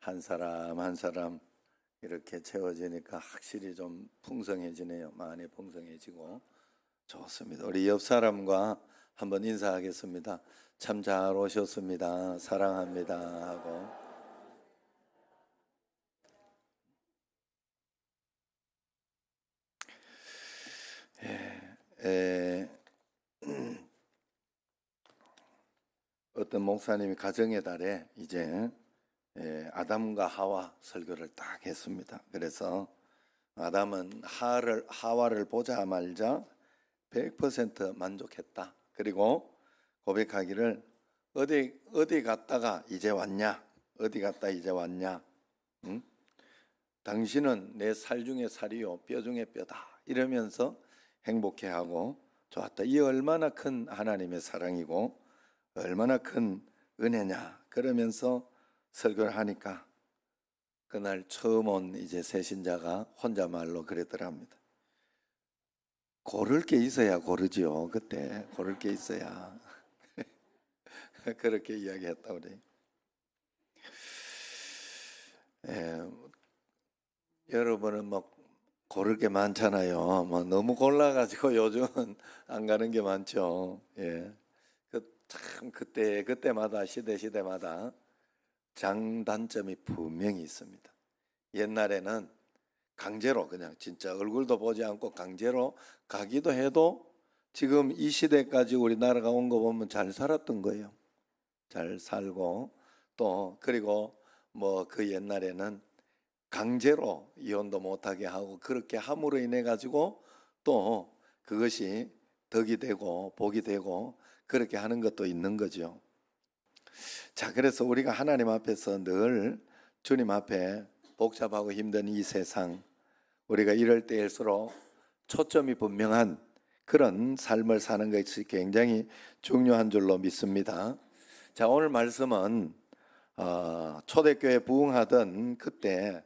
한 사람 한 사람 이렇게 채워지니까 확실히 좀 풍성해지네요. 마음이 풍성해지고 좋습니다. 우리 옆 사람과 한번 인사하겠습니다. 참 잘 오셨습니다. 사랑합니다 하고. 에, 어떤 목사님이 가정의 달에 이제 아담과 하와 설교를 딱 했습니다. 그래서 아담은 하와를 보자 말자 100% 만족했다. 그리고 고백하기를 어디 갔다가 이제 왔냐? 어디 갔다 이제 왔냐? 응? 당신은 내 살 중에 살이요 뼈 중에 뼈다. 이러면서 행복해하고 좋았다. 이 얼마나 큰 하나님의 사랑이고 얼마나 큰 은혜냐. 그러면서 설교를 하니까 그날 처음 온 이제 새신자가 혼자말로 그랬더랍니다. 고를 게 있어야 고르지요. 그때 고를 게 있어야 그렇게 이야기했다 그래. 여러분은 뭐 고를 게 많잖아요. 뭐 너무 골라가지고 요즘은 안 가는 게 많죠. 예, 참 그때마다 시대마다 장단점이 분명히 있습니다. 옛날에는 강제로 그냥 진짜 얼굴도 보지 않고 강제로 가기도 해도 지금 이 시대까지 우리나라가 온 거 보면 잘 살았던 거예요. 잘 살고 또 그리고 뭐 그 옛날에는 강제로 이혼도 못하게 하고 그렇게 함으로 인해 가지고 또 그것이 덕이 되고 복이 되고 그렇게 하는 것도 있는 거죠. 자, 그래서 우리가 하나님 앞에서 늘 주님 앞에 복잡하고 힘든 이 세상 우리가 이럴 때일수록 초점이 분명한 그런 삶을 사는 것이 굉장히 중요한 줄로 믿습니다. 자, 오늘 말씀은 초대교회 부흥하던 그때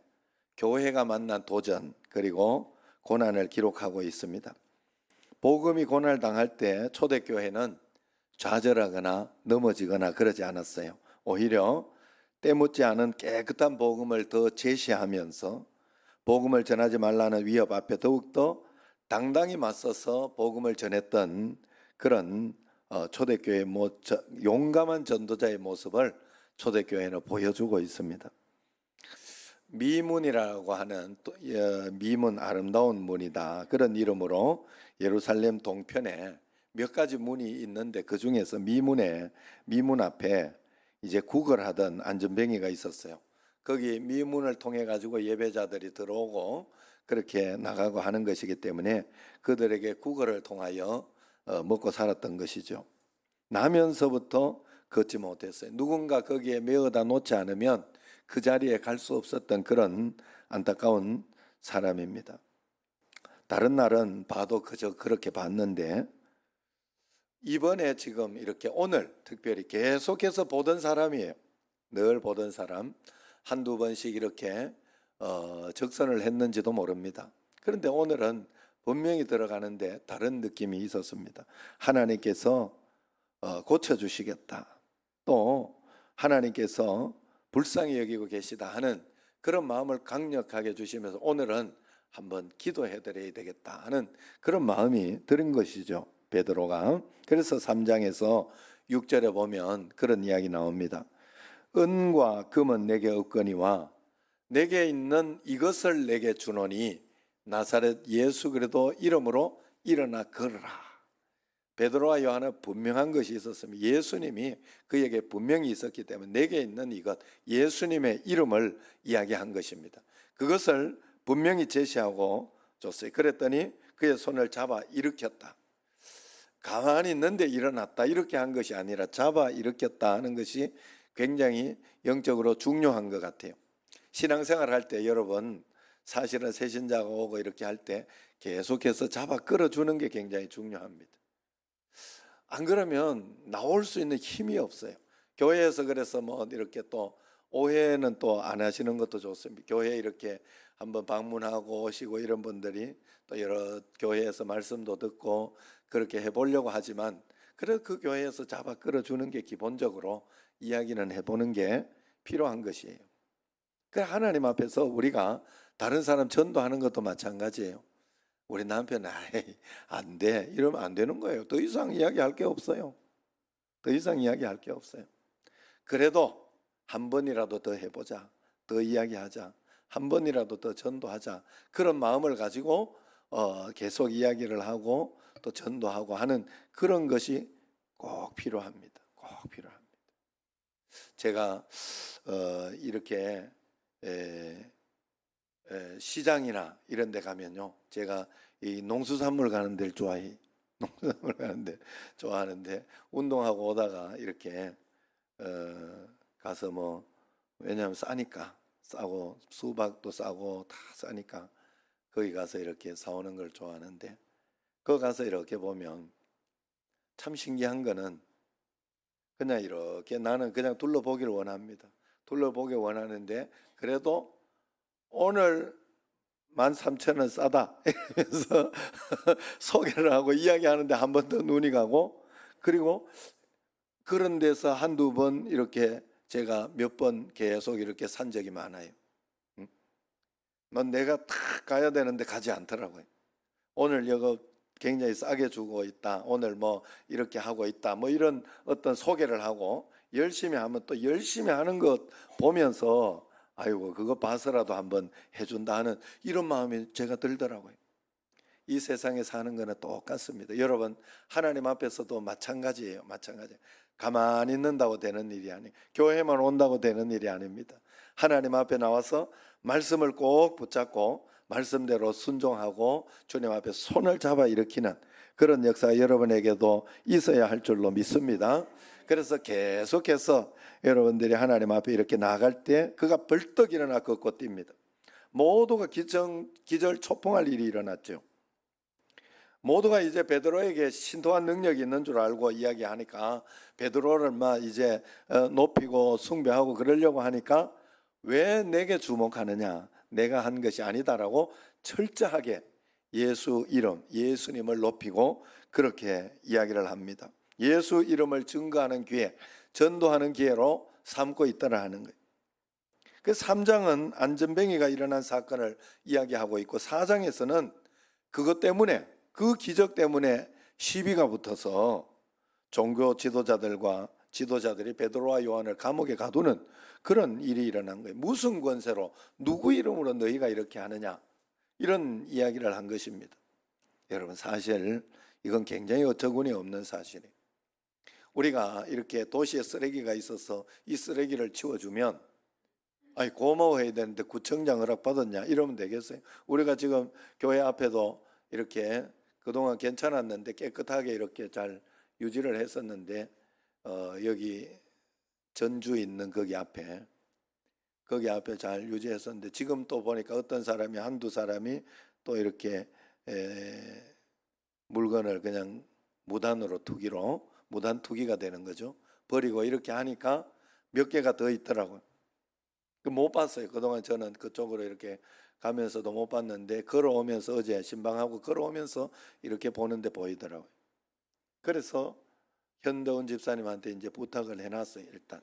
교회가 만난 도전 그리고 고난을 기록하고 있습니다. 복음이 고난을 당할 때 초대교회는 좌절하거나 넘어지거나 그러지 않았어요. 오히려 때묻지 않은 깨끗한 복음을 더 제시하면서 복음을 전하지 말라는 위협 앞에 더욱더 당당히 맞서서 복음을 전했던 그런 초대교회 용감한 전도자의 모습을 초대교회는 보여주고 있습니다. 미문이라고 하는 미문 아름다운 문이다. 그런 이름으로 예루살렘 동편에 몇 가지 문이 있는데 그 중에서 미문 앞에 이제 구걸하던 안전뱅이가 있었어요. 거기 미문을 통해 가지고 예배자들이 들어오고 그렇게 나가고 하는 것이기 때문에 그들에게 구걸을 통하여 먹고 살았던 것이죠. 나면서부터 걷지 못했어요. 누군가 거기에 메어다 놓지 않으면 그 자리에 갈 수 없었던 그런 안타까운 사람입니다. 다른 날은 봐도 그저 그렇게 봤는데 이번에 지금 이렇게 오늘 특별히 계속해서 보던 사람이에요. 늘 보던 사람 한두 번씩 이렇게 적선을 했는지도 모릅니다. 그런데 오늘은 분명히 들어가는데 다른 느낌이 있었습니다. 하나님께서 고쳐주시겠다. 또 하나님께서 불쌍히 여기고 계시다 하는 그런 마음을 강력하게 주시면서 오늘은 한번 기도해 드려야 되겠다 하는 그런 마음이 들은 것이죠. 베드로가. 그래서 3장에서 6절에 보면 그런 이야기 나옵니다. 은과 금은 내게 없거니와 내게 있는 이것을 내게 주노니 나사렛 예수 그리스도 이름으로 일어나 걸으라. 베드로와 요한은 분명한 것이 있었습니다. 예수님이 그에게 분명히 있었기 때문에 내게 있는 이것 예수님의 이름을 이야기한 것입니다. 그것을 분명히 제시하고 줬어요. 그랬더니 그의 손을 잡아 일으켰다. 가만히 있는데 일어났다 이렇게 한 것이 아니라 잡아 일으켰다 하는 것이 굉장히 영적으로 중요한 것 같아요. 신앙생활 할 때 여러분 사실은 새신자가 오고 이렇게 할 때 계속해서 잡아 끌어주는 게 굉장히 중요합니다. 안 그러면 나올 수 있는 힘이 없어요. 교회에서 그래서 뭐 이렇게 또 오해는 또 안 하시는 것도 좋습니다. 교회 이렇게 한번 방문하고 오시고 이런 분들이 또 여러 교회에서 말씀도 듣고 그렇게 해보려고 하지만 그래도 그 교회에서 잡아 끌어주는 게 기본적으로 이야기는 해보는 게 필요한 것이에요. 그 하나님 앞에서 우리가 다른 사람 전도하는 것도 마찬가지예요. 우리 남편 안 돼. 이러면 안 되는 거예요. 더 이상 이야기할 게 없어요. 더 이상 이야기할 게 없어요. 그래도 한 번이라도 더 해보자. 더 이야기하자. 한 번이라도 더 전도하자. 그런 마음을 가지고 계속 이야기를 하고 또 전도하고 하는 그런 것이 꼭 필요합니다. 꼭 필요합니다. 제가 이렇게 시장이나 이런 데 가면요, 제가 이 농수산물 가는 데를 좋아해. 농수산물 가는 데 좋아하는데, 운동하고 오다가 이렇게 가서 뭐, 왜냐하면 싸니까, 싸고 수박도 싸고 다 싸니까 거기 가서 이렇게 사오는 걸 좋아하는데, 거기 가서 이렇게 보면 참 신기한 거는 그냥 이렇게 나는 그냥 둘러보기를 원합니다. 둘러보기 원하는데, 그래도 오늘 13,000원 싸다 이러면서 소개를 하고 이야기하는데 한 번 더 눈이 가고, 그리고 그런 데서 한두 번 이렇게 제가 몇 번 계속 이렇게 산 적이 많아요. 넌 내가 탁 가야 되는데 가지 않더라고요. 오늘 이거 굉장히 싸게 주고 있다. 오늘 뭐 이렇게 하고 있다. 뭐 이런 어떤 소개를 하고 열심히 하면 또 열심히 하는 것 보면서 아이고 그거 봐서라도 한번 해준다 하는 이런 마음이 제가 들더라고요. 이 세상에 사는 거는 똑같습니다. 여러분 하나님 앞에서도 마찬가지예요. 마찬가지. 가만히 있는다고 되는 일이 아니에요. 교회만 온다고 되는 일이 아닙니다. 하나님 앞에 나와서 말씀을 꼭 붙잡고 말씀대로 순종하고 주님 앞에 손을 잡아 일으키는 그런 역사가 여러분에게도 있어야 할 줄로 믿습니다. 그래서 계속해서 여러분들이 하나님 앞에 이렇게 나아갈 때 그가 벌떡 일어나 걷고 뜁니다. 모두가 기절초풍할 일이 일어났죠. 모두가 이제 베드로에게 신통한 능력이 있는 줄 알고 이야기하니까 베드로를 막 이제 높이고 숭배하고 그러려고 하니까 왜 내게 주목하느냐, 내가 한 것이 아니다라고 철저하게 예수 이름, 예수님을 높이고 그렇게 이야기를 합니다. 예수 이름을 증거하는 기회, 전도하는 기회로 삼고 있더라 하는 거예요. 그 3장은 안전뱅이가 일어난 사건을 이야기하고 있고 4장에서는 그것 때문에 그 기적 때문에 시비가 붙어서 종교 지도자들과 지도자들이 베드로와 요한을 감옥에 가두는 그런 일이 일어난 거예요. 무슨 권세로 누구 이름으로 너희가 이렇게 하느냐 이런 이야기를 한 것입니다. 여러분 사실 이건 굉장히 어처구니 없는 사실이에요. 우리가 이렇게 도시에 쓰레기가 있어서 이 쓰레기를 치워주면 아니 고마워해야 되는데 구청장 허락 받았냐 이러면 되겠어요? 우리가 지금 교회 앞에도 이렇게 그동안 괜찮았는데 깨끗하게 이렇게 잘 유지를 했었는데 여기 전주 있는 거기 앞에 잘 유지했었는데 지금 또 보니까 어떤 사람이 한두 사람이 또 이렇게 물건을 그냥 무단 투기가 되는 거죠. 버리고 이렇게 하니까 몇 개가 더 있더라고요. 못 봤어요. 그동안 저는 그쪽으로 이렇게 가면서도 못 봤는데 걸어오면서 어제 신방하고 걸어오면서 이렇게 보는데 보이더라고요. 그래서 현도훈 집사님한테 이제 부탁을 해놨어요. 일단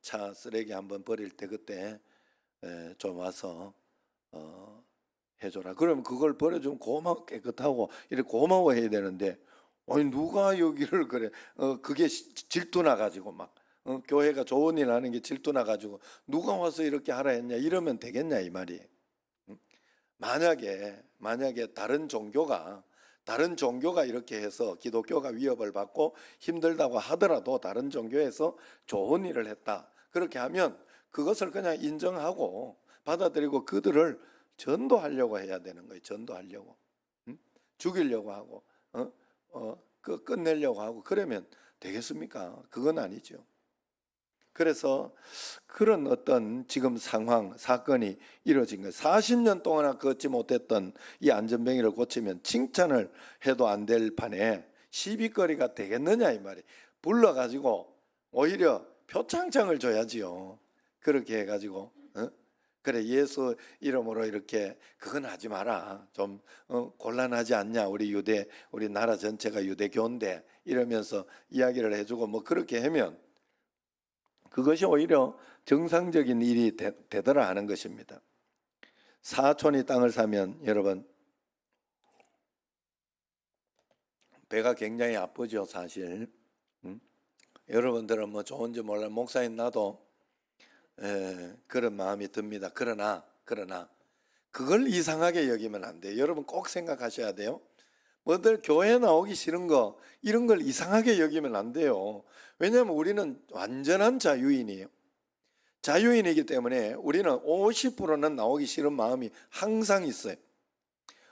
차 쓰레기 한번 버릴 때 그때 좀 와서 해줘라. 그러면 그걸 버려주면 고마워 깨끗하고 이렇게 고마워해야 되는데 아니 누가 여기를 그래 그게 질투 나가지고 막 교회가 좋은 일 하는 게 질투 나가지고 누가 와서 이렇게 하라 했냐 이러면 되겠냐 이 말이에요. 만약에 다른 종교가 이렇게 해서 기독교가 위협을 받고 힘들다고 하더라도 다른 종교에서 좋은 일을 했다 그렇게 하면 그것을 그냥 인정하고 받아들이고 그들을 전도하려고 해야 되는 거예요. 전도하려고 죽이려고 하고 끝내려고 하고 그러면 되겠습니까? 그건 아니죠. 그래서 그런 어떤 지금 상황, 사건이 이루어진 거예요. 40년 동안 걷지 못했던 이 안전뱅이를 고치면 칭찬을 해도 안 될 판에 시비거리가 되겠느냐 이 말이에요. 불러가지고 오히려 표창장을 줘야지요. 그렇게 해가지고 그래 예수 이름으로 이렇게 그건 하지 마라. 좀 곤란하지 않냐 우리 나라 전체가 유대교인데 이러면서 이야기를 해주고 뭐 그렇게 하면 그것이 오히려 정상적인 일이 되더라 하는 것입니다. 사촌이 땅을 사면 여러분 배가 굉장히 아프죠, 사실. 여러분들은 뭐 좋은지 몰라 목사인 나도 그런 마음이 듭니다. 그러나 그걸 이상하게 여기면 안 돼요. 여러분 꼭 생각하셔야 돼요. 뭐들 교회 나오기 싫은 거 이런 걸 이상하게 여기면 안 돼요. 왜냐하면 우리는 완전한 자유인이에요. 자유인이기 때문에 우리는 50%는 나오기 싫은 마음이 항상 있어요.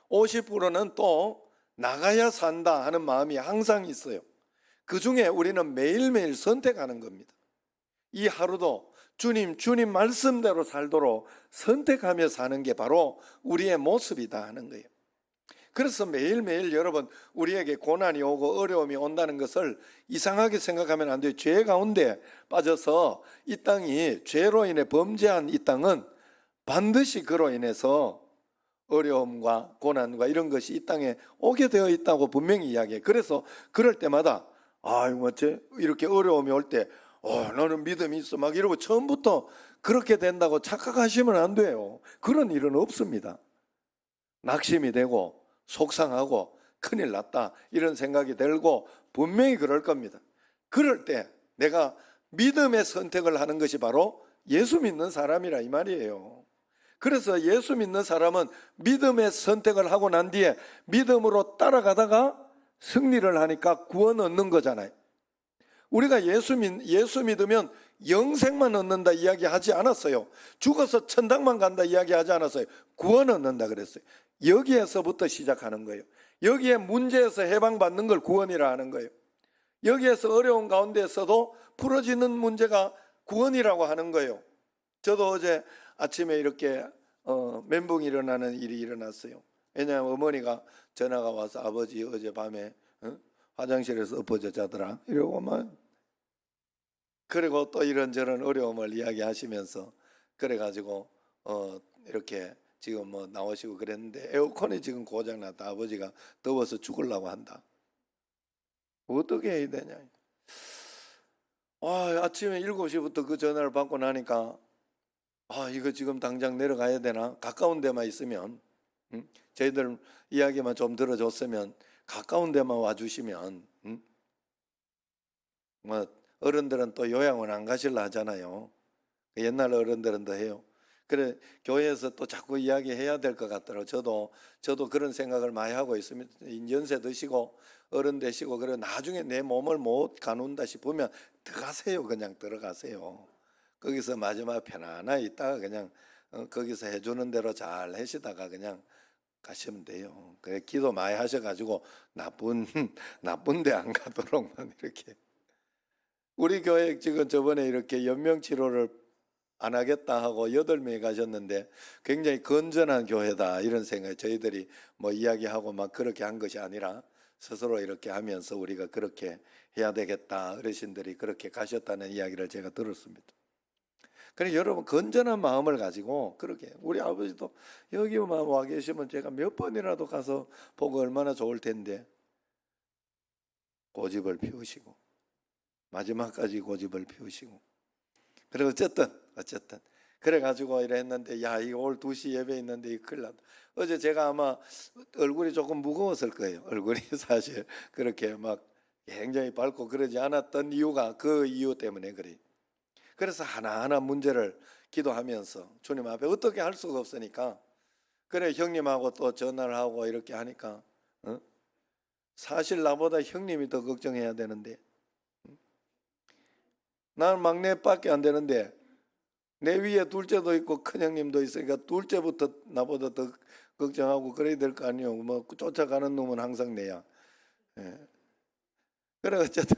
50%는 또 나가야 산다 하는 마음이 항상 있어요. 그 중에 우리는 매일매일 선택하는 겁니다. 이 하루도 주님 말씀대로 살도록 선택하며 사는 게 바로 우리의 모습이다 하는 거예요. 그래서 매일매일 여러분 우리에게 고난이 오고 어려움이 온다는 것을 이상하게 생각하면 안 돼요. 죄 가운데 빠져서 이 땅이 죄로 인해 범죄한 이 땅은 반드시 그로 인해서 어려움과 고난과 이런 것이 이 땅에 오게 되어 있다고 분명히 이야기해요. 그래서 그럴 때마다 이렇게 어려움이 올 때 나는 믿음이 있어 막 이러고 처음부터 그렇게 된다고 착각하시면 안 돼요. 그런 일은 없습니다. 낙심이 되고 속상하고 큰일 났다 이런 생각이 들고 분명히 그럴 겁니다. 그럴 때 내가 믿음의 선택을 하는 것이 바로 예수 믿는 사람이라 이 말이에요. 그래서 예수 믿는 사람은 믿음의 선택을 하고 난 뒤에 믿음으로 따라가다가 승리를 하니까 구원 얻는 거잖아요. 우리가 예수 믿으면 영생만 얻는다 이야기하지 않았어요. 죽어서 천당만 간다 이야기하지 않았어요. 구원 얻는다 그랬어요. 여기에서부터 시작하는 거예요. 여기에 문제에서 해방받는 걸 구원이라 하는 거예요. 여기에서 어려운 가운데에서도 풀어지는 문제가 구원이라고 하는 거예요. 저도 어제 아침에 이렇게 멘붕이 일어나는 일이 일어났어요. 왜냐하면 어머니가 전화가 와서 아버지 어젯밤에 화장실에서 엎어져 자더라 이러고 막 그리고 또 이런저런 어려움을 이야기하시면서 그래가지고 이렇게 지금 뭐 나오시고 그랬는데 에어컨이 지금 고장났다. 아버지가 더워서 죽으려고 한다. 어떻게 해야 되냐. 아침에 7시부터 그 전화를 받고 나니까 이거 지금 당장 내려가야 되나? 가까운 데만 있으면 저희들 이야기만 좀 들어줬으면 가까운 데만 와주시면 뭐 어른들은 또 요양원 안 가실라 하잖아요. 옛날 어른들은 더 해요. 그래 교회에서 또 자꾸 이야기해야 될 것 같더라고요. 저도 그런 생각을 많이 하고 있습니다. 연세 드시고 어른 되시고 그래 나중에 내 몸을 못 가눈다 싶으면 들어가세요. 그냥 들어가세요. 거기서 마지막 편안하게 있다가 그냥 거기서 해주는 대로 잘 하시다가 그냥 가시면 돼요. 그래 기도 많이 하셔가지고 나쁜 데 안 가도록만 이렇게. 우리 교회 지금 저번에 이렇게 연명 치료를 안 하겠다 하고 8명이 가셨는데 굉장히 건전한 교회다 이런 생각이 저희들이 뭐 이야기하고 막 그렇게 한 것이 아니라 스스로 이렇게 하면서 우리가 그렇게 해야 되겠다 어르신들이 그렇게 가셨다는 이야기를 제가 들었습니다. 그래 여러분 건전한 마음을 가지고 그렇게 우리 아버지도 여기만 와 계시면 제가 몇 번이라도 가서 보고 얼마나 좋을 텐데 고집을 피우시고 마지막까지 고집을 피우시고 그리고 어쨌든 그래가지고 이래 했는데 이거 올 2시 예배 있는데 이거 큰일 났다. 어제 제가 아마 얼굴이 조금 무거웠을 거예요. 얼굴이 사실 그렇게 막 굉장히 밝고 그러지 않았던 이유가 그 이유 때문에 그래요. 그래서 하나하나 문제를 기도하면서 주님 앞에 어떻게 할 수가 없으니까 그래 형님하고 또 전화를 하고 이렇게 하니까 사실 나보다 형님이 더 걱정해야 되는데 나는 막내밖에 안 되는데 내 위에 둘째도 있고 큰형님도 있으니까 둘째부터 나보다 더 걱정하고 그래야 될 거 아니에요. 뭐 쫓아가는 놈은 항상 내야. 그래 어쨌든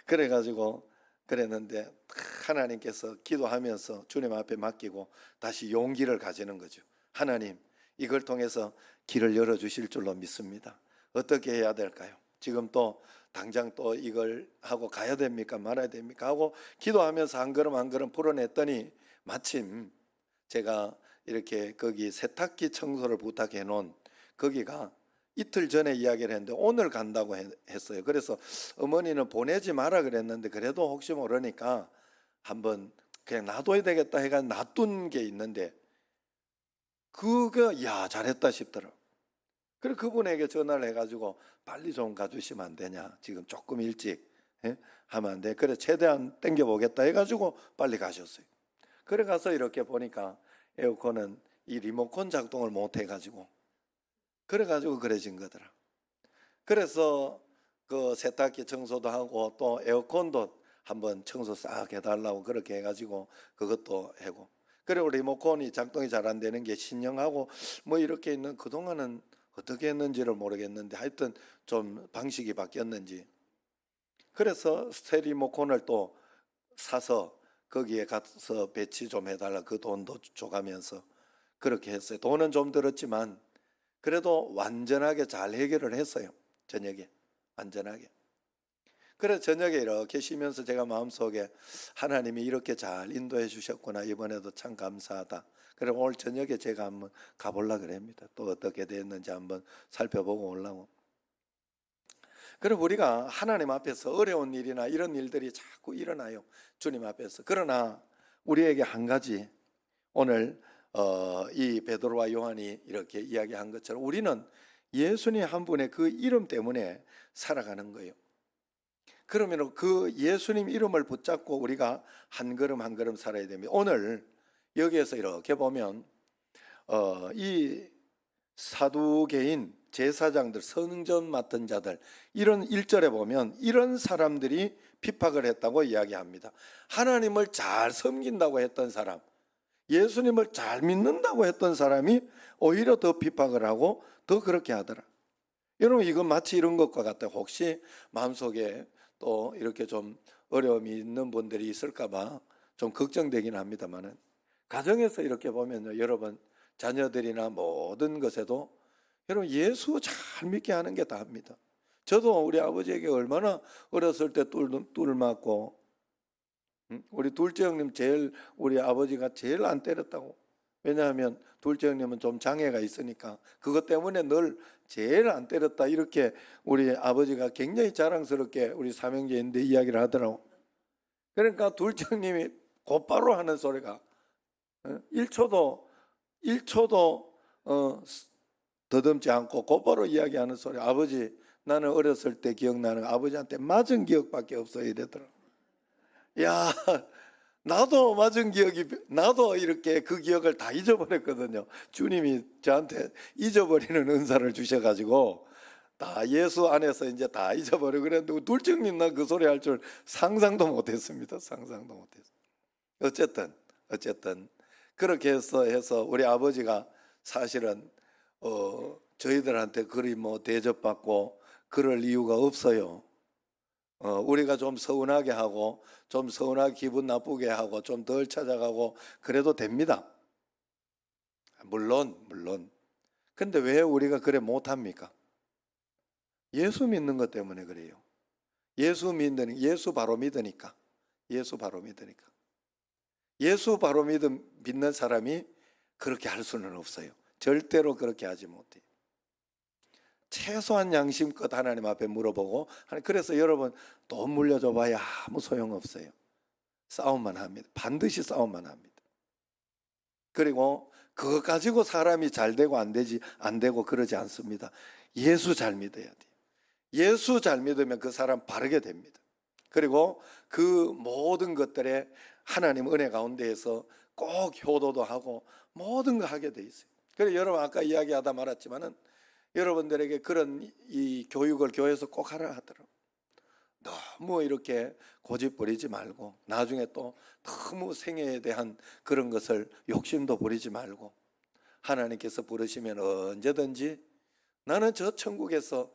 그래가지고 그랬는데 하나님께서 기도하면서 주님 앞에 맡기고 다시 용기를 가지는 거죠. 하나님 이걸 통해서 길을 열어주실 줄로 믿습니다. 어떻게 해야 될까요? 지금 또 당장 또 이걸 하고 가야 됩니까? 말아야 됩니까? 하고 기도하면서 한 걸음 한 걸음 풀어냈더니 마침 제가 이렇게 거기 세탁기 청소를 부탁해 놓은 거기가 이틀 전에 이야기를 했는데 오늘 간다고 했어요. 그래서 어머니는 보내지 마라 그랬는데 그래도 혹시 모르니까 한번 그냥 놔둬야 되겠다 해가 놔둔 게 있는데 그거 야 잘했다 싶더라. 그래 그분에게 전화를 해가지고 빨리 좀 가주시면 안 되냐? 지금 조금 일찍 하면 안 돼. 그래 최대한 땡겨보겠다 해가지고 빨리 가셨어요. 그래 가서 이렇게 보니까 에어컨은 이 리모컨 작동을 못 해가지고 그래가지고 그래진 거더라. 그래서 그 세탁기 청소도 하고 또 에어컨도 한번 청소 싹 해달라고 그렇게 해가지고 그것도 하고 그리고 리모컨이 작동이 잘 안 되는 게 신형하고 뭐 이렇게 있는 그동안은 어떻게 했는지를 모르겠는데 하여튼 좀 방식이 바뀌었는지 그래서 새 리모컨을 또 사서 거기에 가서 배치 좀 해달라 그 돈도 줘가면서 그렇게 했어요. 돈은 좀 들었지만 그래도 완전하게 잘 해결을 했어요. 저녁에 완전하게. 그래서 저녁에 이렇게 쉬면서 제가 마음속에 하나님이 이렇게 잘 인도해 주셨구나. 이번에도 참 감사하다. 그리고 오늘 저녁에 제가 한번 가보려고 그럽니다. 또 어떻게 됐는지 한번 살펴보고 오려고. 그리고 우리가 하나님 앞에서 어려운 일이나 이런 일들이 자꾸 일어나요. 주님 앞에서. 그러나 우리에게 한 가지 오늘 이 베드로와 요한이 이렇게 이야기한 것처럼 우리는 예수님 한 분의 그 이름 때문에 살아가는 거예요. 그러면 그 예수님 이름을 붙잡고 우리가 한 걸음 한 걸음 살아야 됩니다. 오늘 여기에서 이렇게 보면 이 사두개인 제사장들 성전 맡은 자들 이런 1절에 보면 이런 사람들이 핍박을 했다고 이야기합니다. 하나님을 잘 섬긴다고 했던 사람, 예수님을 잘 믿는다고 했던 사람이 오히려 더 핍박을 하고 더 그렇게 하더라. 여러분 이건 마치 이런 것과 같아요. 혹시 마음속에 또 이렇게 좀 어려움이 있는 분들이 있을까 봐 좀 걱정되긴 합니다만은 가정에서 이렇게 보면요. 여러분 자녀들이나 모든 것에도 여러분 예수 잘 믿게 하는 게 다입니다. 저도 우리 아버지에게 얼마나 어렸을 때 뚫 맞고 우리 둘째 형님 우리 아버지가 제일 안 때렸다고. 왜냐하면 둘째 형님은 좀 장애가 있으니까 그것 때문에 늘 제일 안 때렸다 이렇게 우리 아버지가 굉장히 자랑스럽게 우리 삼형제인데 이야기를 하더라고. 그러니까 둘째 형님이 곧바로 하는 소리가 1초도 더듬지 않고 곧바로 이야기하는 소리. 아버지 나는 어렸을 때 기억나는 아버지한테 맞은 기억밖에 없어요 이러더라고. 야 나도 맞은 기억이 나도 이렇게 그 기억을 다 잊어버렸거든요. 주님이 저한테 잊어버리는 은사를 주셔가지고 다 예수 안에서 이제 다 잊어버려 그랬는데 둘째님 나 그 소리 할 줄 상상도 못했습니다. 상상도 못했어요. 어쨌든 그렇게 해서 우리 아버지가 사실은 저희들한테 그리 뭐 대접받고 그럴 이유가 없어요. 우리가 좀 서운하게 하고 좀 서운하게 기분 나쁘게 하고 좀 덜 찾아가고 그래도 됩니다. 물론 근데 왜 우리가 그래 못합니까? 예수 믿는 것 때문에 그래요. 예수 바로 믿으니까 예수 바로 믿는 사람이 그렇게 할 수는 없어요. 절대로 그렇게 하지 못해요. 최소한 양심껏 하나님 앞에 물어보고 그래서 여러분 돈 물려줘 봐야 아무 소용없어요. 싸움만 합니다. 반드시 싸움만 합니다. 그리고 그거 가지고 사람이 잘 되고 안 되고 그러지 않습니다. 예수 잘 믿어야 돼요. 예수 잘 믿으면 그 사람 바르게 됩니다. 그리고 그 모든 것들에 하나님 은혜 가운데에서 꼭 효도도 하고 모든 거 하게 돼 있어요. 그래서 여러분 아까 이야기하다 말았지만은 여러분들에게 그런 이 교육을 교회에서 꼭 하라 하더라고요. 너무 이렇게 고집 부리지 말고 나중에 또 너무 생애에 대한 그런 것을 욕심도 부리지 말고 하나님께서 부르시면 언제든지 나는 저 천국에서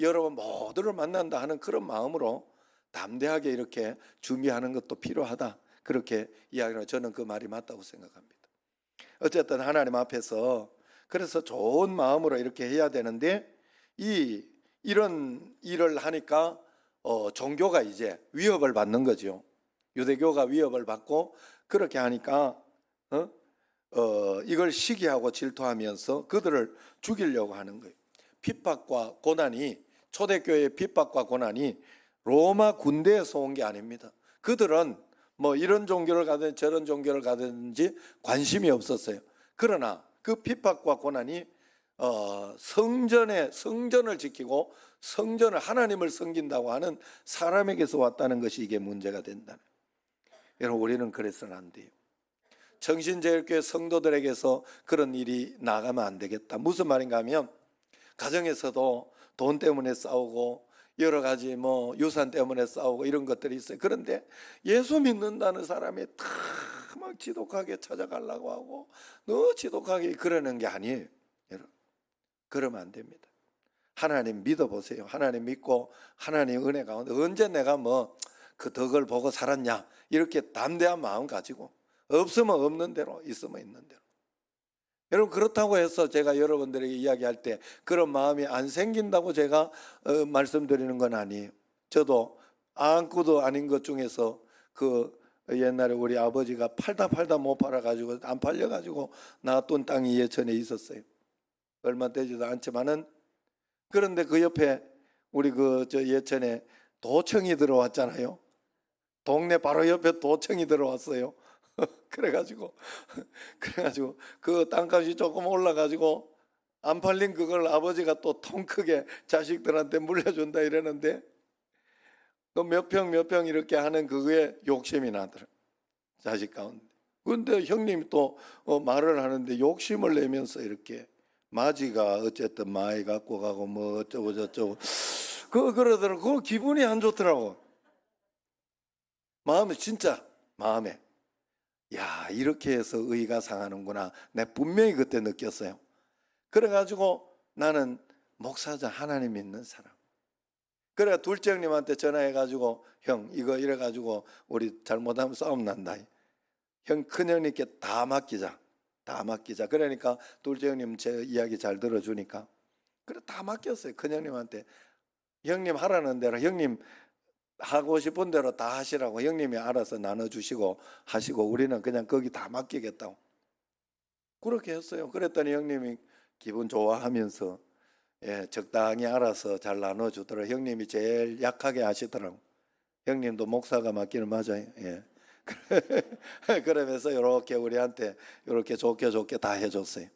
여러분 모두를 만난다 하는 그런 마음으로 담대하게 이렇게 준비하는 것도 필요하다. 그렇게 이야기를 저는 그 말이 맞다고 생각합니다. 어쨌든 하나님 앞에서 그래서 좋은 마음으로 이렇게 해야 되는데 이런 일을 하니까 종교가 이제 위협을 받는 거죠. 유대교가 위협을 받고 그렇게 하니까 이걸 시기하고 질투하면서 그들을 죽이려고 하는 거예요. 핍박과 고난이 초대교회의 핍박과 고난이 로마 군대에서 온 게 아닙니다. 그들은 뭐 이런 종교를 가든지 저런 종교를 가든지 관심이 없었어요. 그러나 그 핍박과 고난이 성전을 지키고 성전을 하나님을 섬긴다고 하는 사람에게서 왔다는 것이 이게 문제가 된다는. 여러분, 우리는 그래서는 안 돼요. 정신제일교회 성도들에게서 그런 일이 나가면 안 되겠다. 무슨 말인가 하면 가정에서도 돈 때문에 싸우고 여러 가지 뭐 유산 때문에 싸우고 이런 것들이 있어요. 그런데 예수 믿는다는 사람이 다 막 지독하게 찾아가려고 하고 너 지독하게 그러는 게 아니에요. 여러분, 그러면 안 됩니다. 하나님 믿어보세요. 하나님 믿고 하나님 은혜 가운데 언제 내가 뭐 그 덕을 보고 살았냐 이렇게 담대한 마음 가지고 없으면 없는 대로 있으면 있는 대로. 여러분, 그렇다고 해서 제가 여러분들에게 이야기할 때 그런 마음이 안 생긴다고 제가 말씀드리는 건 아니에요. 저도 안구도 아닌 것 중에서 그 옛날에 우리 아버지가 팔다 못 팔아가지고 안 팔려가지고 놔둔 땅이 예천에 있었어요. 얼마 되지도 않지만은. 그런데 그 옆에 우리 저 예천에 도청이 들어왔잖아요. 동네 바로 옆에 도청이 들어왔어요. 그래가지고 그 땅값이 조금 올라가지고 안 팔린 그걸 아버지가 또 통 크게 자식들한테 물려준다 이러는데 또 몇 평 이렇게 하는 그거에 욕심이 나더라, 자식 가운데. 그런데 형님이 또 말을 하는데 욕심을 내면서 이렇게 마지가 어쨌든 많이 갖고 가고 뭐 어쩌고 저쩌고 그러더라고. 그 기분이 안 좋더라고. 마음에, 진짜 마음에, 야, 이렇게 해서 의가 상하는구나. 내가 분명히 그때 느꼈어요. 그래가지고 나는 목사자, 하나님 믿는 사람. 그래 둘째 형님한테 전화해가지고 형 이거 이래가지고 우리 잘못하면 싸움 난다. 형 큰형님께 다 맡기자. 그러니까 둘째 형님 제 이야기 잘 들어주니까 그래 다 맡겼어요. 큰형님한테. 형님 하라는 대로, 형님 하고 싶은 대로 다 하시라고 형님이 알아서 나눠주시고 하시고 우리는 그냥 거기 다 맡기겠다고 그렇게 했어요. 그랬더니 형님이 기분 좋아하면서 적당히 알아서 잘 나눠주더라고요. 형님이 제일 약하게 하시더라고요. 형님도 목사가 맡기는 맞아요. 그러면서 이렇게 우리한테 이렇게 좋게 다 해줬어요.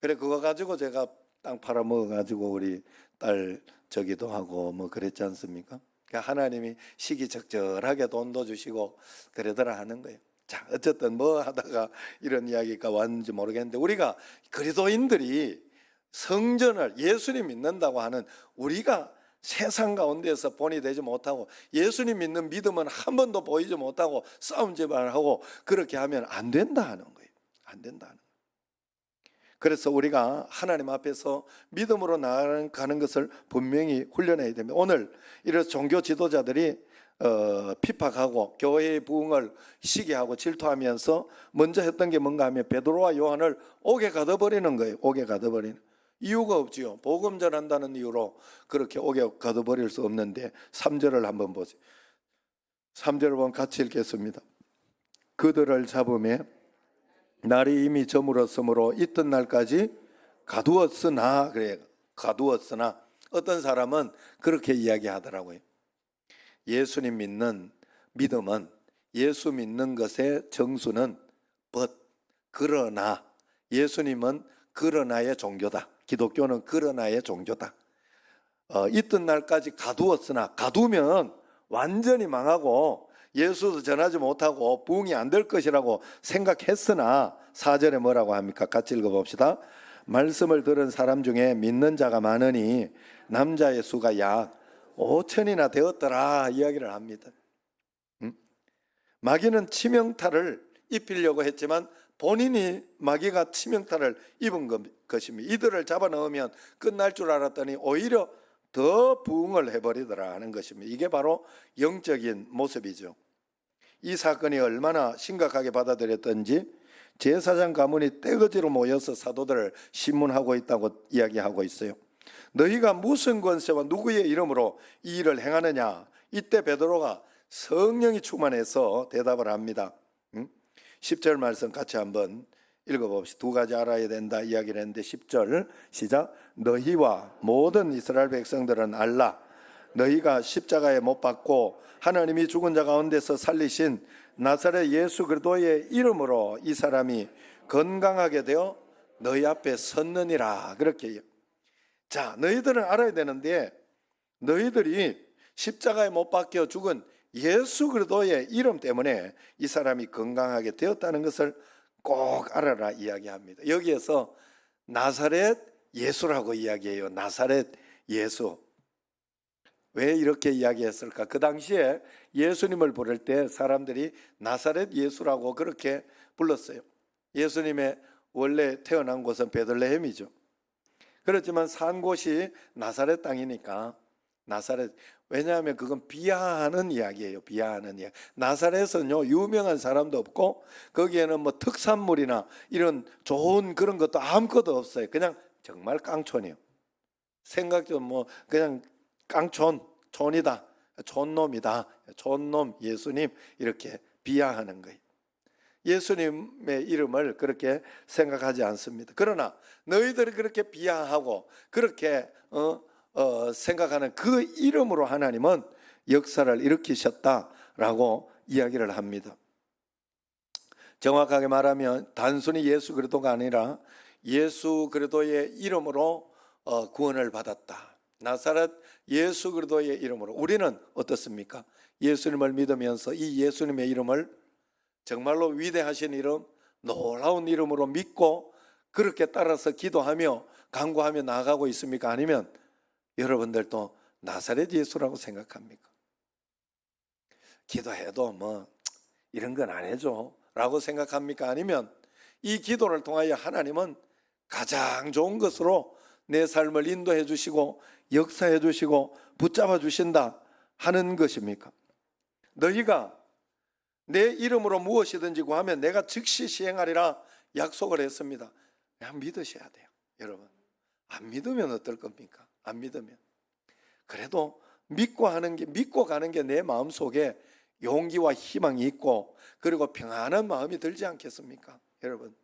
그래 그거 가지고 제가 땅 팔아먹어가지고 우리 딸 저기도 하고 뭐 그랬지 않습니까? 그러니까 하나님이 시기적절하게 돈도 주시고 그러더라 하는 거예요. 자, 어쨌든 뭐 하다가 이런 이야기가 왔는지 모르겠는데 우리가 그리스도인들이 성전을 예수님 믿는다고 하는 우리가 세상 가운데서 본이 되지 못하고 예수님 믿는 믿음은 한 번도 보이지 못하고 싸움질만 하고 그렇게 하면 안 된다 하는 거예요. 안 된다 하는 거예요. 그래서 우리가 하나님 앞에서 믿음으로 나아가는 것을 분명히 훈련해야 됩니다. 오늘 이런 종교 지도자들이 핍박하고 교회의 부흥을 시기하고 질투하면서 먼저 했던 게 뭔가 하면 베드로와 요한을 옥에 가둬버리는 거예요. 옥에 가둬버리는 이유가 없지요. 복음 전한다는 이유로 그렇게 옥에 가둬버릴 수 없는데 3절을 한번 보세요. 3절을 보면 같이 읽겠습니다. 그들을 잡음에 날이 이미 저물었으므로 이튿날까지 가두었으나, 그래, 가두었으나 어떤 사람은 그렇게 이야기하더라고요. 예수님 믿는 믿음은, 예수 믿는 것의 정수는 그러나, 예수님은 그러나의 종교다. 기독교는 그러나의 종교다. 이튿날까지 가두었으나, 가두면 완전히 망하고 예수도 전하지 못하고 부흥이 안 될 것이라고 생각했으나 4절에 뭐라고 합니까? 같이 읽어봅시다. 말씀을 들은 사람 중에 믿는 자가 많으니 남자의 수가 약 5천이나 되었더라 이야기를 합니다. 마귀는 치명타를 입히려고 했지만 본인이 마귀가 치명타를 입은 것입니다. 이들을 잡아넣으면 끝날 줄 알았더니 오히려 더 부흥을 해버리더라 하는 것입니다. 이게 바로 영적인 모습이죠. 이 사건이 얼마나 심각하게 받아들였던지 제사장 가문이 떼거지로 모여서 사도들을 신문하고 있다고 이야기하고 있어요. 너희가 무슨 권세와 누구의 이름으로 이 일을 행하느냐? 이때 베드로가 성령이 충만해서 대답을 합니다. 10절 말씀 같이 한번 읽어봅시다. 두 가지 알아야 된다 이야기를 했는데 10절 시작. 너희와 모든 이스라엘 백성들은 알라. 너희가 십자가에 못 박고 하나님이 죽은 자 가운데서 살리신 나사렛 예수 그리스도의 이름으로 이 사람이 건강하게 되어 너희 앞에 섰느니라. 그렇게 해요. 자, 너희들은 알아야 되는데, 너희들이 십자가에 못 박혀 죽은 예수 그리스도의 이름 때문에 이 사람이 건강하게 되었다는 것을 꼭 알아라 이야기합니다. 여기에서 나사렛 예수라고 이야기해요. 나사렛 예수. 왜 이렇게 이야기했을까? 그 당시에 예수님을 부를 때 사람들이 나사렛 예수라고 그렇게 불렀어요. 예수님의 원래 태어난 곳은 베들레헴이죠. 그렇지만 산 곳이 나사렛 땅이니까 나사렛, 왜냐하면 그건 비하하는 이야기예요. 비하하는 이야기. 나사렛은요 유명한 사람도 없고 거기에는 뭐 특산물이나 이런 좋은 그런 것도 아무것도 없어요. 그냥 정말 깡촌이에요. 생각도 뭐 그냥 깡촌, 촌이다, 촌놈이다, 촌놈 예수님 이렇게 비하하는 거예요. 예수님의 이름을 그렇게 생각하지 않습니다. 그러나 너희들이 그렇게 비하하고 그렇게 생각하는 그 이름으로 하나님은 역사를 일으키셨다라고 이야기를 합니다. 정확하게 말하면 단순히 예수 그리스도가 아니라 예수 그리스도의 이름으로 구원을 받았다. 나사렛 예수 그리스도의 이름으로. 우리는 어떻습니까? 예수님을 믿으면서 이 예수님의 이름을 정말로 위대하신 이름, 놀라운 이름으로 믿고 그렇게 따라서 기도하며 간구하며 나아가고 있습니까? 아니면 여러분들도 나사렛 예수라고 생각합니까? 기도해도 뭐 이런 건 안 해줘 라고 생각합니까? 아니면 이 기도를 통하여 하나님은 가장 좋은 것으로 내 삶을 인도해 주시고 역사해 주시고 붙잡아 주신다 하는 것입니까? 너희가 내 이름으로 무엇이든지 구하면 내가 즉시 시행하리라 약속을 했습니다. 그냥 믿으셔야 돼요. 여러분, 안 믿으면 어떨 겁니까? 안 믿으면 그래도 믿고 가는 게 내 마음속에 용기와 희망이 있고 그리고 평안한 마음이 들지 않겠습니까? 여러분,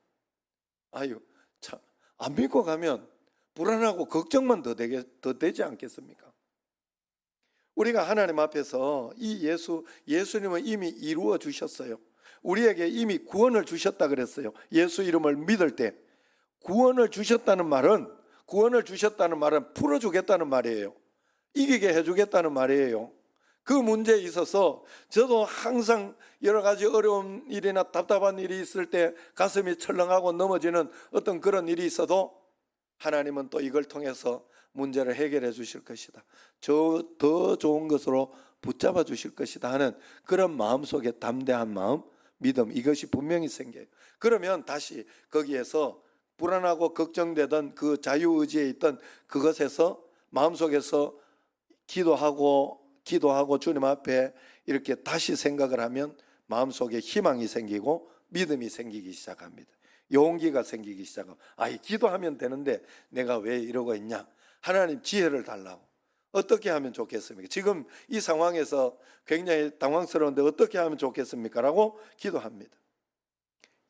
아유 참, 안 믿고 가면 불안하고 걱정만 더 되지 않겠습니까? 우리가 하나님 앞에서 이 예수님은 이미 이루어 주셨어요. 우리에게 이미 구원을 주셨다 그랬어요. 예수 이름을 믿을 때 구원을 주셨다는 말은 풀어주겠다는 말이에요. 이기게 해주겠다는 말이에요. 그 문제에 있어서 저도 항상 여러 가지 어려운 일이나 답답한 일이 있을 때 가슴이 철렁하고 넘어지는 어떤 그런 일이 있어도 하나님은 또 이걸 통해서 문제를 해결해 주실 것이다. 더 좋은 것으로 붙잡아 주실 것이다 하는 그런 마음속에 담대한 마음, 믿음, 이것이 분명히 생겨요. 그러면 다시 거기에서 불안하고 걱정되던 그 자유의지에 있던 그것에서 마음속에서 기도하고 주님 앞에 이렇게 다시 생각을 하면 마음속에 희망이 생기고 믿음이 생기기 시작합니다. 용기가 생기기 시작하고 기도하면 되는데 내가 왜 이러고 있냐? 하나님 지혜를 달라고. 어떻게 하면 좋겠습니까? 지금 이 상황에서 굉장히 당황스러운데 어떻게 하면 좋겠습니까? 라고 기도합니다.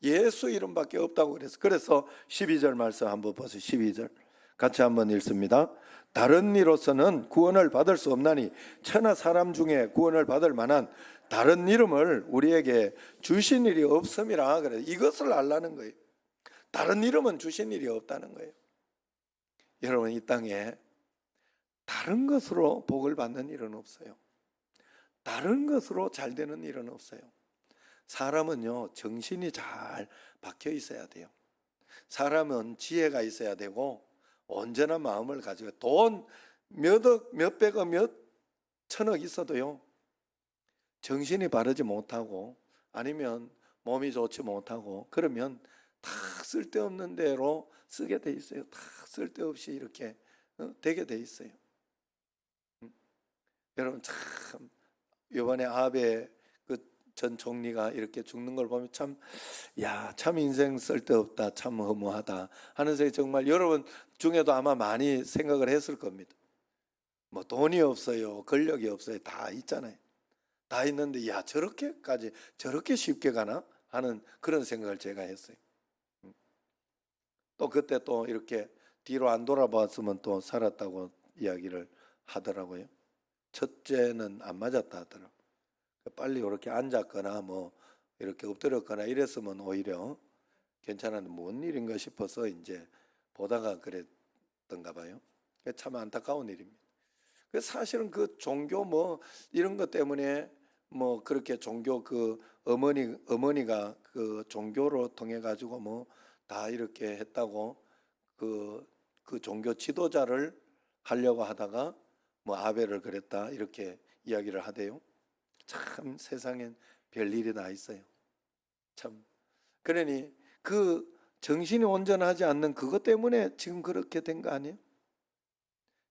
예수 이름밖에 없다고 그래서 12절 말씀 한번 보세요. 12절 같이 한번 읽습니다. 다른 이로서는 구원을 받을 수 없나니 천하 사람 중에 구원을 받을 만한 다른 이름을 우리에게 주신 일이 없음이라. 그래. 이것을 알라는 거예요. 다른 이름은 주신 일이 없다는 거예요. 여러분, 이 땅에 다른 것으로 복을 받는 일은 없어요. 다른 것으로 잘 되는 일은 없어요. 사람은요, 정신이 잘 박혀 있어야 돼요. 사람은 지혜가 있어야 되고 온전한 마음을 가지고 돈 몇 백억 몇 천억 있어도요, 정신이 바르지 못하고 아니면 몸이 좋지 못하고 그러면 다 쓸데없는 대로 쓰게 돼 있어요. 다 쓸데없이 이렇게 되게 돼 있어요. 여러분, 참 이번에 아베 그 전 총리가 이렇게 죽는 걸 보면 참 인생 쓸데없다, 참 허무하다 하는 생각이 정말 여러분 중에도 아마 많이 생각을 했을 겁니다. 뭐 돈이 없어요, 권력이 없어요, 다 있잖아요. 다 있는데 저렇게 쉽게 가나 하는 그런 생각을 제가 했어요. 또 그때 또 이렇게 뒤로 안 돌아봤으면 또 살았다고 이야기를 하더라고요. 첫째는 안 맞았다 하더라고. 빨리 이렇게 앉았거나 뭐 이렇게 엎드렸거나 이랬으면 오히려 괜찮았는데 뭔 일인가 싶어서 이제 보다가 그랬던가 봐요. 참 안타까운 일입니다. 사실은 그 종교 뭐 이런 것 때문에 뭐 그렇게 종교 그 어머니가 그 종교로 통해 가지고 뭐 다 이렇게 했다고 그 종교 지도자를 하려고 하다가 뭐 아벨을 그랬다 이렇게 이야기를 하대요. 참 세상엔 별일이 다 있어요. 참 그러니 그 정신이 온전하지 않는 그것 때문에 지금 그렇게 된 거 아니에요?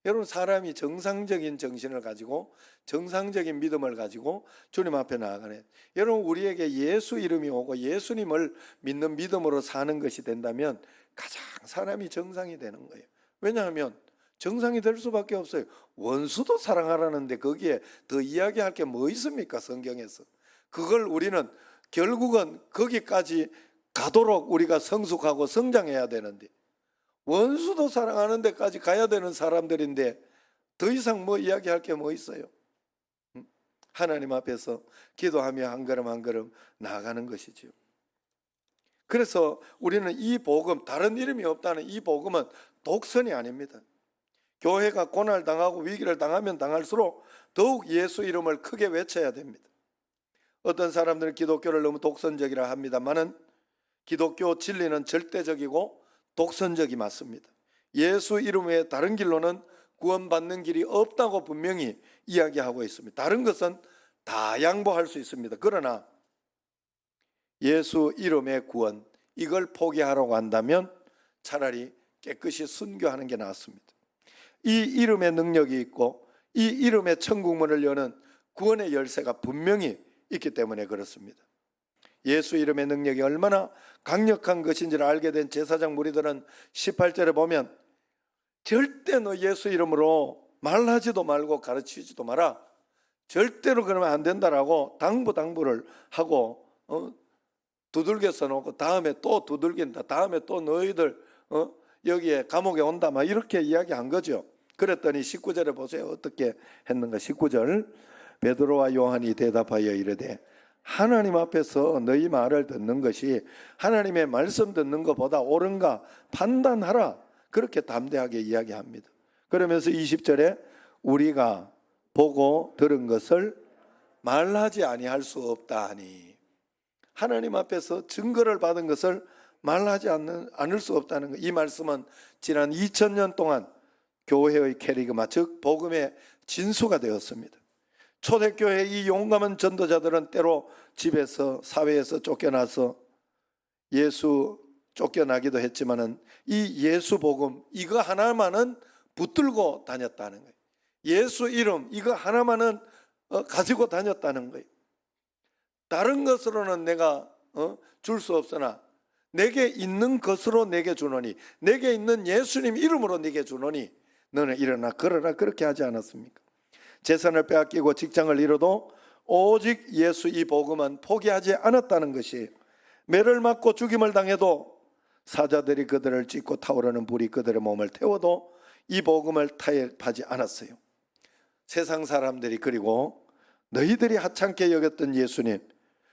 여러분, 사람이 정상적인 정신을 가지고 정상적인 믿음을 가지고 주님 앞에 나아가네. 여러분, 우리에게 예수 이름이 오고 예수님을 믿는 믿음으로 사는 것이 된다면 가장 사람이 정상이 되는 거예요. 왜냐하면 정상이 될 수밖에 없어요. 원수도 사랑하라는데 거기에 더 이야기할 게 뭐 있습니까? 성경에서. 그걸 우리는 결국은 거기까지 가도록 우리가 성숙하고 성장해야 되는데, 원수도 사랑하는 데까지 가야 되는 사람들인데 더 이상 뭐 이야기할 게 뭐 있어요? 하나님 앞에서 기도하며 한 걸음 한 걸음 나아가는 것이지요. 그래서 우리는 이 복음, 다른 이름이 없다는 이 복음은 독선이 아닙니다. 교회가 고난을 당하고 위기를 당하면 당할수록 더욱 예수 이름을 크게 외쳐야 됩니다. 어떤 사람들은 기독교를 너무 독선적이라 합니다만은 기독교 진리는 절대적이고 독선적이 맞습니다. 예수 이름 외에 다른 길로는 구원받는 길이 없다고 분명히 이야기하고 있습니다. 다른 것은 다 양보할 수 있습니다. 그러나 예수 이름의 구원, 이걸 포기하라고 한다면 차라리 깨끗이 순교하는 게 낫습니다. 이 이름의 능력이 있고 이 이름의 천국문을 여는 구원의 열쇠가 분명히 있기 때문에 그렇습니다. 예수 이름의 능력이 얼마나 강력한 것인지를 알게 된 제사장 무리들은 18절에 보면 절대 너 예수 이름으로 말하지도 말고 가르치지도 마라. 절대로 그러면 안 된다라고 당부를 하고 두들겨 써놓고 다음에 또 두들긴다. 다음에 또 너희들 여기에 감옥에 온다. 막 이렇게 이야기한 거죠. 그랬더니 19절에 보세요. 어떻게 했는가. 19절 베드로와 요한이 대답하여 이르되 하나님 앞에서 너희 말을 듣는 것이 하나님의 말씀 듣는 것보다 옳은가 판단하라. 그렇게 담대하게 이야기합니다. 그러면서 20절에 우리가 보고 들은 것을 말하지 아니할 수 없다 하니, 하나님 앞에서 증거를 받은 것을 말하지 않을 수 없다는 것. 이 말씀은 지난 2000년 동안 교회의 캐리그마, 즉 복음의 진수가 되었습니다. 초대교회 이 용감한 전도자들은 때로 집에서 사회에서 쫓겨나서 예수 쫓겨나기도 했지만은 이 예수 복음 이거 하나만은 붙들고 다녔다는 거예요. 예수 이름 이거 하나만은 가지고 다녔다는 거예요. 다른 것으로는 내가 줄 수 없으나 내게 있는 것으로 내게 주노니, 내게 있는 예수님 이름으로 내게 주노니 너는 일어나 걸어라. 그렇게 하지 않았습니까? 재산을 빼앗기고 직장을 잃어도 오직 예수 이 복음은 포기하지 않았다는 것이, 매를 맞고 죽임을 당해도 사자들이 그들을 찢고 타오르는 불이 그들의 몸을 태워도 이 복음을 타협하지 않았어요. 세상 사람들이 그리고 너희들이 하찮게 여겼던 예수님,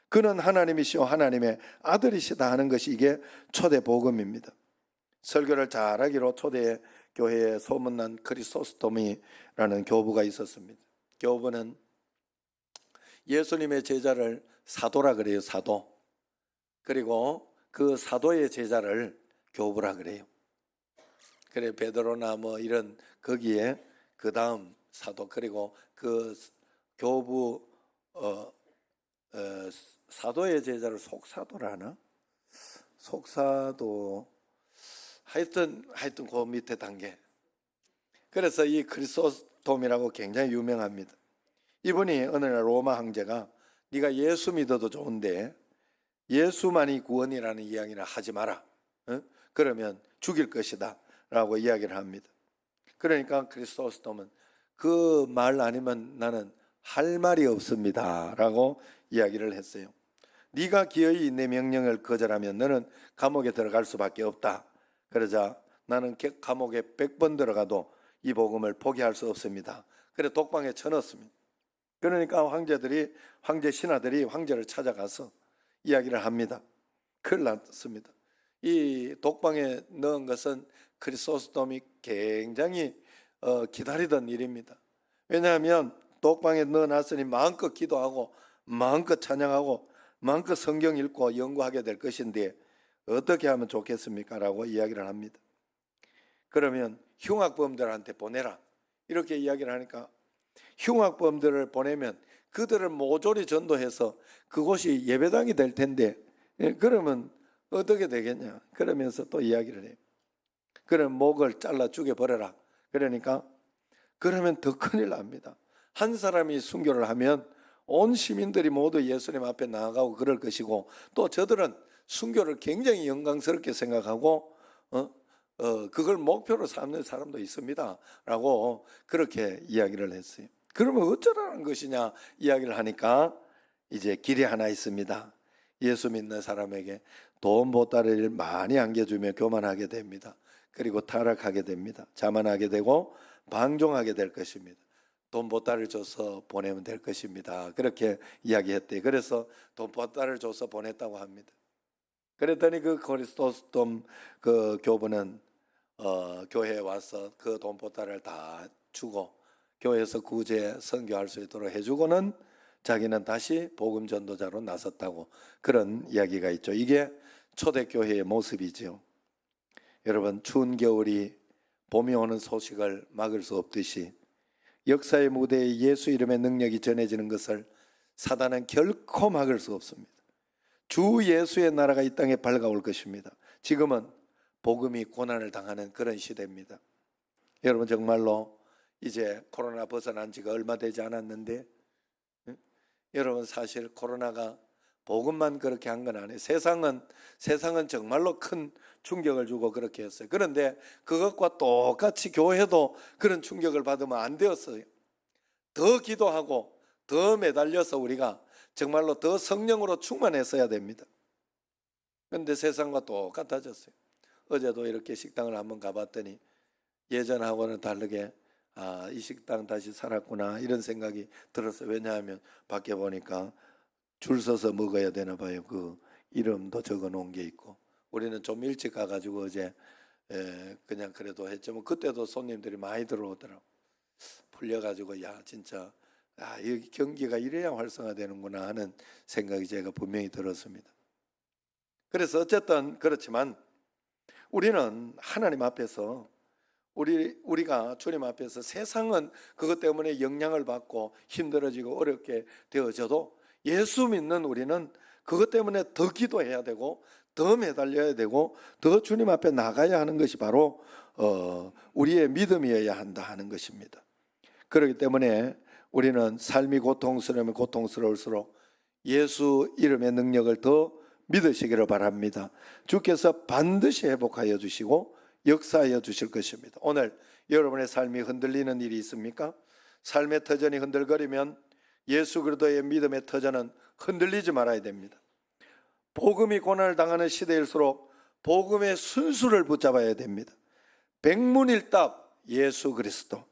그는 하나님이시오 하나님의 아들이시다 하는 것이 이게 초대 복음입니다. 설교를 잘하기로 초대 교회에 소문난 크리소스토미라는 교부가 있었습니다. 교부는 예수님의 제자를 사도라 그래요. 사도. 그리고 그 사도의 제자를 교부라 그래요. 그래 베드로나 뭐 이런 거기에 그 다음 사도, 그리고 그 교부 사도의 제자를 속사도라 하나? 속사도 하여튼 그 밑에 단계. 그래서 이 크리소스톰이라고 굉장히 유명합니다. 이분이 어느 날 로마 황제가 네가 예수 믿어도 좋은데 예수만이 구원이라는 이야기를 하지 마라. 그러면 죽일 것이다 라고 이야기를 합니다. 그러니까 크리소스톰은 그 말 아니면 나는 할 말이 없습니다 라고 이야기를 했어요. 네가 기어이 내 명령을 거절하면 너는 감옥에 들어갈 수밖에 없다. 그러자 나는 감옥에 100번 들어가도 이 복음을 포기할 수 없습니다. 그래 독방에 쳐넣었습니다. 그러니까 황제 신하들이 황제를 찾아가서 이야기를 합니다. 큰일 났습니다. 이 독방에 넣은 것은 크리소스톰이 굉장히 기다리던 일입니다. 왜냐하면 독방에 넣어놨으니 마음껏 기도하고 마음껏 찬양하고 마음껏 성경 읽고 연구하게 될 것인데 어떻게 하면 좋겠습니까? 라고 이야기를 합니다. 그러면 흉악범들한테 보내라 이렇게 이야기를 하니까 흉악범들을 보내면 그들을 모조리 전도해서 그곳이 예배당이 될 텐데 그러면 어떻게 되겠냐 그러면서 또 이야기를 해요. 그럼 목을 잘라 죽여버려라. 그러니까 그러면 더 큰일 납니다. 한 사람이 순교를 하면 온 시민들이 모두 예수님 앞에 나아가고 그럴 것이고 또 저들은 순교를 굉장히 영광스럽게 생각하고 그걸 목표로 삼는 사람도 있습니다 라고 그렇게 이야기를 했어요. 그러면 어쩌라는 것이냐 이야기를 하니까 이제 길이 하나 있습니다. 예수 믿는 사람에게 돈 보따리를 많이 안겨주며 교만하게 됩니다. 그리고 타락하게 됩니다. 자만하게 되고 방종하게 될 것입니다. 돈 보따리를 줘서 보내면 될 것입니다. 그렇게 이야기했대요. 그래서 돈 보따리를 줘서 보냈다고 합니다. 그랬더니 그 그리스도스돔 그 교부는 교회에 와서 그 돈 보따리를 다 주고 교회에서 구제 선교할 수 있도록 해주고는 자기는 다시 복음 전도자로 나섰다고 그런 이야기가 있죠. 이게 초대교회의 모습이죠. 여러분 추운 겨울이 봄이 오는 소식을 막을 수 없듯이 역사의 무대에 예수 이름의 능력이 전해지는 것을 사단은 결코 막을 수 없습니다. 주 예수의 나라가 이 땅에 밝아올 것입니다. 지금은 복음이 고난을 당하는 그런 시대입니다. 여러분 정말로 이제 코로나 벗어난 지가 얼마 되지 않았는데 여러분 사실 코로나가 복음만 그렇게 한 건 아니에요. 세상은 정말로 큰 충격을 주고 그렇게 했어요. 그런데 그것과 똑같이 교회도 그런 충격을 받으면 안 되었어요. 더 기도하고 더 매달려서 우리가 정말로 더 성령으로 충만했어야 됩니다. 그런데 세상과 똑같아졌어요. 어제도 이렇게 식당을 한번 가봤더니 예전하고는 다르게 이 식당 다시 살았구나 이런 생각이 들었어요. 왜냐하면 밖에 보니까 줄 서서 먹어야 되나 봐요. 그 이름도 적어 놓은 게 있고 우리는 좀 일찍 가가지고 어제 그냥 그래도 했지만 그때도 손님들이 많이 들어오더라고. 풀려가지고 야 진짜 여기 경기가 이래야 활성화되는구나 하는 생각이 제가 분명히 들었습니다. 그래서 어쨌든 그렇지만 우리는 하나님 앞에서 우리가 주님 앞에서 세상은 그것 때문에 영향을 받고 힘들어지고 어렵게 되어져도 예수 믿는 우리는 그것 때문에 더 기도해야 되고 더 매달려야 되고 더 주님 앞에 나가야 하는 것이 바로 우리의 믿음이어야 한다 하는 것입니다. 그렇기 때문에 우리는 삶이 고통스러우면 고통스러울수록 예수 이름의 능력을 더 믿으시기를 바랍니다. 주께서 반드시 회복하여 주시고 역사하여 주실 것입니다. 오늘 여러분의 삶이 흔들리는 일이 있습니까? 삶의 터전이 흔들거리면 예수 그리스도의 믿음의 터전은 흔들리지 말아야 됩니다. 복음이 고난을 당하는 시대일수록 복음의 순수를 붙잡아야 됩니다. 백문일답 예수 그리스도.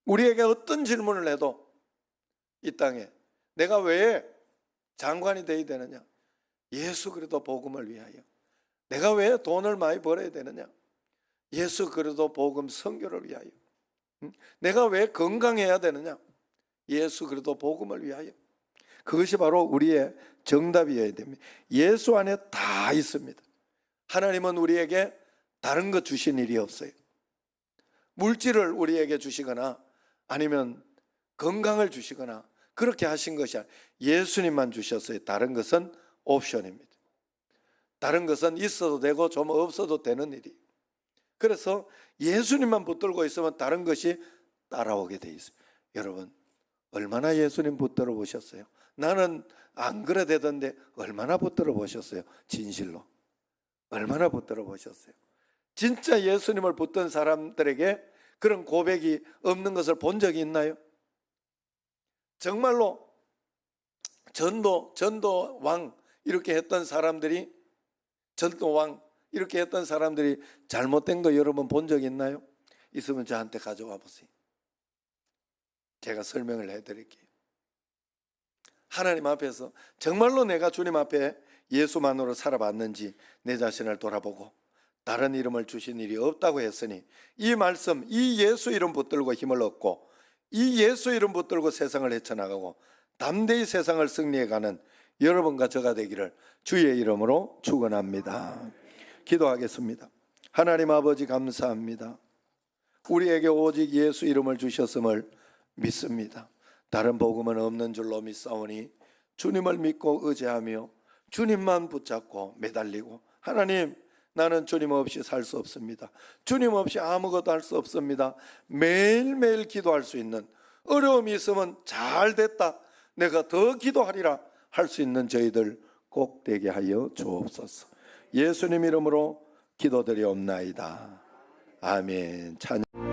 우리에게 어떤 질문을 해도 이 땅에 내가 왜 장관이 되어야 되느냐? 예수 그리스도 복음을 위하여. 내가 왜 돈을 많이 벌어야 되느냐? 예수 그리스도 복음 선교를 위하여. 내가 왜 건강해야 되느냐? 예수 그리스도 복음을 위하여. 그것이 바로 우리의 정답이어야 됩니다. 예수 안에 다 있습니다. 하나님은 우리에게 다른 것 주신 일이 없어요. 물질을 우리에게 주시거나 아니면 건강을 주시거나 그렇게 하신 것이 아니라 예수님만 주셨어요. 다른 것은 옵션입니다. 다른 것은 있어도 되고 좀 없어도 되는 일이. 그래서 예수님만 붙들고 있으면 다른 것이 따라오게 돼 있어요. 여러분 얼마나 예수님 붙들어 보셨어요? 나는 안 그래 되던데 얼마나 붙들어 보셨어요? 진실로 얼마나 붙들어 보셨어요? 진짜 예수님을 붙든 사람들에게 그런 고백이 없는 것을 본 적이 있나요? 정말로 전도왕 이렇게 했던 사람들이 전도왕 이렇게 했던 사람들이 잘못된 거 여러분 본 적 있나요? 있으면 저한테 가져와 보세요. 제가 설명을 해드릴게요. 하나님 앞에서 정말로 내가 주님 앞에 예수만으로 살아봤는지 내 자신을 돌아보고 다른 이름을 주신 일이 없다고 했으니 이 말씀, 이 예수 이름 붙들고 힘을 얻고 이 예수 이름 붙들고 세상을 헤쳐나가고 담대히 세상을 승리해가는 여러분과 저가 되기를 주의 이름으로 축원합니다. 기도하겠습니다. 하나님 아버지 감사합니다. 우리에게 오직 예수 이름을 주셨음을 믿습니다. 다른 복음은 없는 줄로 믿사오니 주님을 믿고 의지하며 주님만 붙잡고 매달리고 하나님 나는 주님 없이 살 수 없습니다. 주님 없이 아무것도 할 수 없습니다. 매일매일 기도할 수 있는 어려움이 있으면 잘 됐다 내가 더 기도하리라 할 수 있는 저희들 꼭 되게 하여 주옵소서. 예수님 이름으로 기도드리옵나이다. 아멘. 찬양.